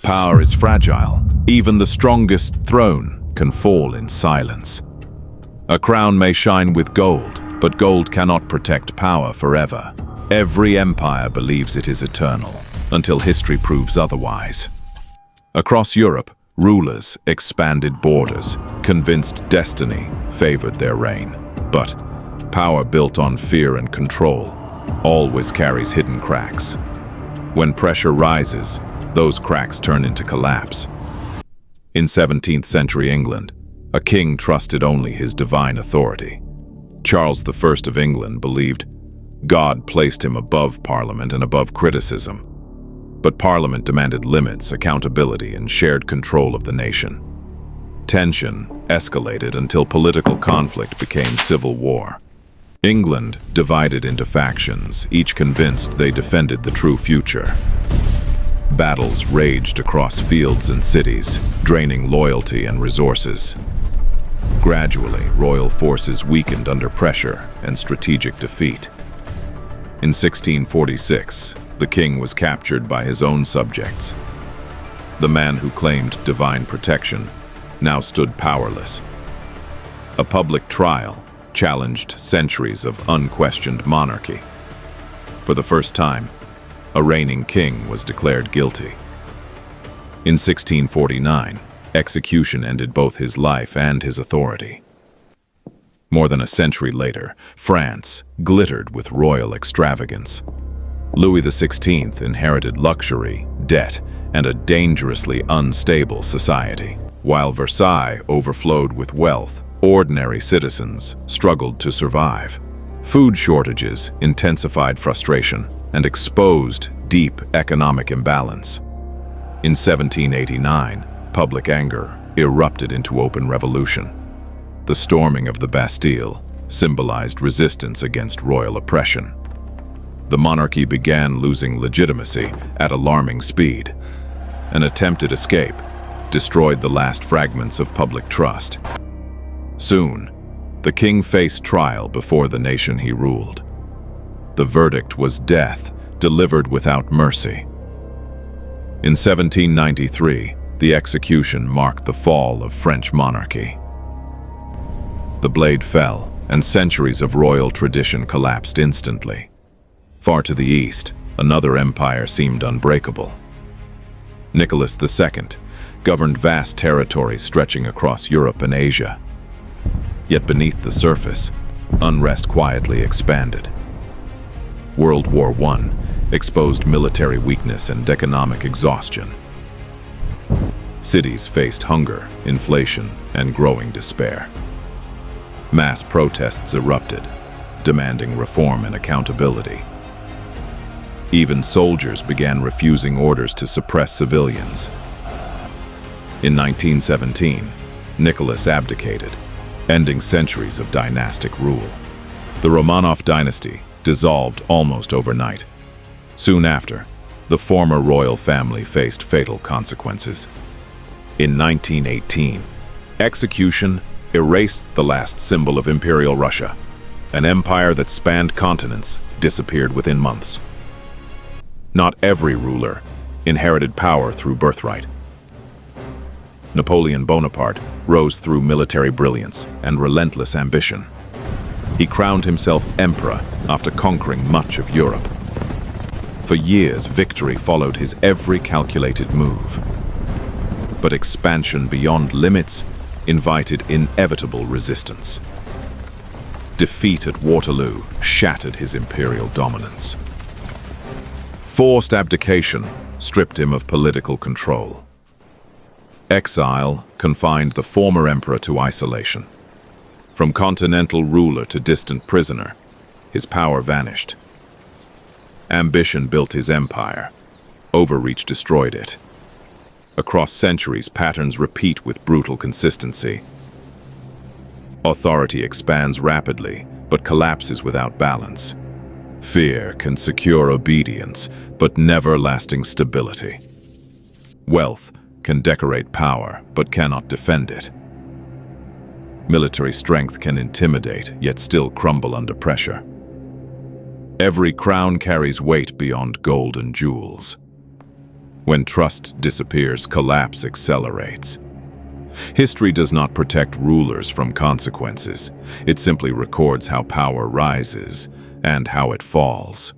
Power is fragile. Even the strongest throne can fall in silence. A crown may shine with gold, but gold cannot protect power forever. Every empire believes it is eternal, until history proves otherwise. Across Europe, rulers expanded borders, convinced destiny favored their reign. But power built on fear and control always carries hidden cracks. When pressure rises, those cracks turn into collapse. In 17th century England, a king trusted only his divine authority. Charles I of England believed God placed him above Parliament and above criticism. But Parliament demanded limits, accountability, and shared control of the nation. Tension escalated until political conflict became civil war. England divided into factions, each convinced they defended the true future. Battles raged across fields and cities, draining loyalty and resources. Gradually, royal forces weakened under pressure and strategic defeat. In 1646, the king was captured by his own subjects. The man who claimed divine protection now stood powerless. A public trial challenged centuries of unquestioned monarchy. For the first time, a reigning king was declared guilty. In 1649, execution ended both his life and his authority. More than a century later, France glittered with royal extravagance. Louis XVI inherited luxury, debt, and a dangerously unstable society. While Versailles overflowed with wealth, ordinary citizens struggled to survive. Food shortages intensified frustration and exposed deep economic imbalance. In 1789, public anger erupted into open revolution. The storming of the Bastille symbolized resistance against royal oppression. The monarchy began losing legitimacy at alarming speed. An attempted escape destroyed the last fragments of public trust. Soon, the king faced trial before the nation he ruled. The verdict was death, delivered without mercy. In 1793, the execution marked the fall of French monarchy. The blade fell, and centuries of royal tradition collapsed instantly. Far to the east, another empire seemed unbreakable. Nicholas II governed vast territories stretching across Europe and Asia. Yet beneath the surface, unrest quietly expanded. World War I exposed military weakness and economic exhaustion. Cities faced hunger, inflation, and growing despair. Mass protests erupted, demanding reform and accountability. Even soldiers began refusing orders to suppress civilians. In 1917, Nicholas abdicated, ending centuries of dynastic rule. The Romanov dynasty dissolved almost overnight. Soon after, the former royal family faced fatal consequences. In 1918, execution erased the last symbol of Imperial Russia. An empire that spanned continents disappeared within months. Not every ruler inherited power through birthright. Napoleon Bonaparte rose through military brilliance and relentless ambition. He crowned himself emperor after conquering much of Europe. For years, victory followed his every calculated move. But expansion beyond limits invited inevitable resistance. Defeat at Waterloo shattered his imperial dominance. Forced abdication stripped him of political control. Exile confined the former emperor to isolation. From continental ruler to distant prisoner, his power vanished. Ambition built his empire. Overreach destroyed it. Across centuries, patterns repeat with brutal consistency. Authority expands rapidly, but collapses without balance. Fear can secure obedience, but never lasting stability. Wealth can decorate power, but cannot defend it. Military strength can intimidate, yet still crumble under pressure. Every crown carries weight beyond gold and jewels. When trust disappears, collapse accelerates. History does not protect rulers from consequences. It simply records how power rises and how it falls.